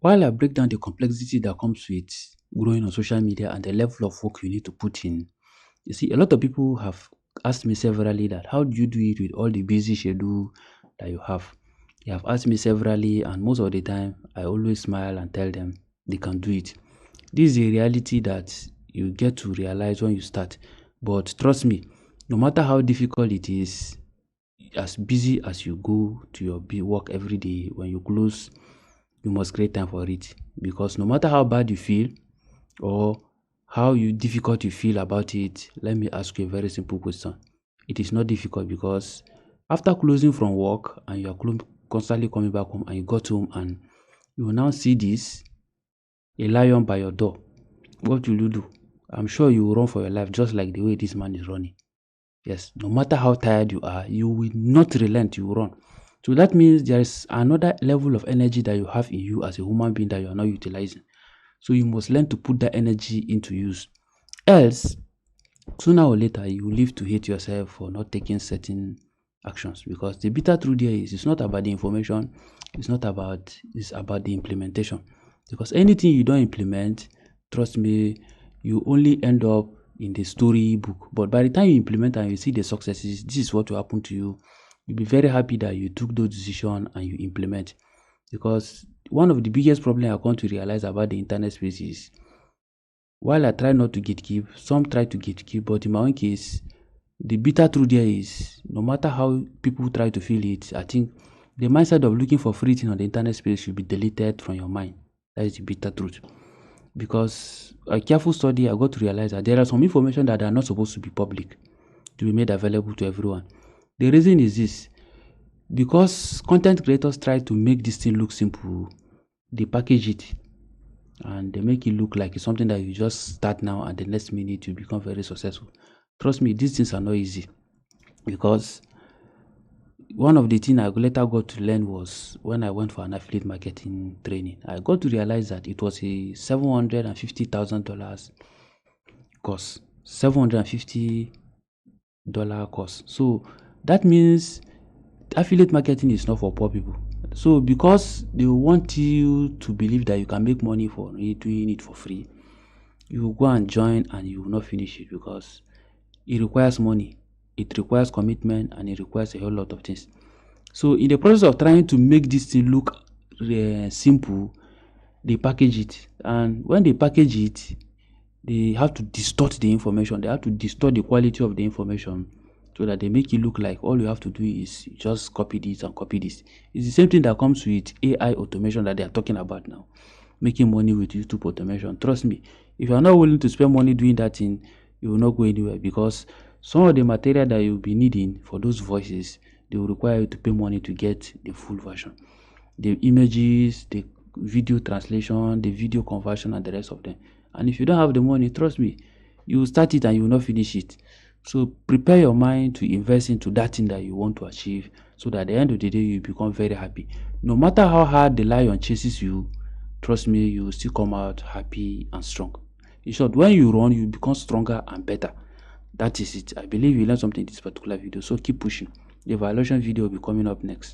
While I break down the complexity that comes with growing on social media and the level of work you need to put in, you see, a lot of people have asked me severally that how do you do it with all the busy schedule that you have? They have asked me severally, and most of the time, I always smile and tell them they can do it. This is a reality that you get to realize when you start. But trust me, no matter how difficult it is, as busy as you go to your work every day, when you close, you must create time for it. Because no matter how bad you feel or how difficult you feel about it, let me ask you a very simple question. It is not difficult because after closing from work and you are constantly coming back home and you got home and you will now see this, a lion by your door. What will you do? I'm sure you will run for your life just like the way this man is running. Yes, no matter how tired you are, you will not relent, you will run. So that means there is another level of energy that you have in you as a human being that you are not utilizing. So you must learn to put that energy into use. Else, sooner or later, you will live to hate yourself for not taking certain actions. Because the bitter truth there is, it's not about the information, it's about the implementation. Because anything you don't implement, trust me, you only end up in the storybook. But by the time you implement and you see the successes, this is what will happen to you. You'll be very happy that you took those decisions and you implement. Because one of the biggest problems I come to realize about the internet space is, while I try not to gatekeep, some try to gatekeep, but in my own case, the bitter truth there is, no matter how people try to feel it, I think the mindset of looking for free thing on the internet space should be deleted from your mind. That is the bitter truth. Because a careful study, I got to realize that there are some information that are not supposed to be public, to be made available to everyone. The reason is this: because content creators try to make this thing look simple, they package it and they make it look like it's something that you just start now and the next minute you become very successful. Trust me, these things are not easy. Because one of the things I later got to learn was when I went for an affiliate marketing training. I got to realize that it was a $750,000 course. $750 course. So that means affiliate marketing is not for poor people. So because they want you to believe that you can make money for doing it for free, you will go and join and you will not finish it because it requires money, it requires commitment, and it requires a whole lot of things. So in the process of trying to make this thing look simple, they package it. And when they package it, they have to distort the information. They have to distort the quality of the information so that they make it look like all you have to do is just copy this and copy this. It's the same thing that comes with AI automation that they are talking about now, making money with YouTube automation. Trust me, if you are not willing to spend money doing that thing, you will not go anywhere, because some of the material that you'll be needing for those voices, they will require you to pay money to get the full version. The images, the video translation, the video conversion, and the rest of them. And if you don't have the money, trust me, you will start it and you will not finish it. So prepare your mind to invest into that thing that you want to achieve, so that at the end of the day, you become very happy. No matter how hard the lion chases you, trust me, you will still come out happy and strong. In short, when you run, you become stronger and better. That is it. I believe you learned something in this particular video, so keep pushing. The evaluation video will be coming up next.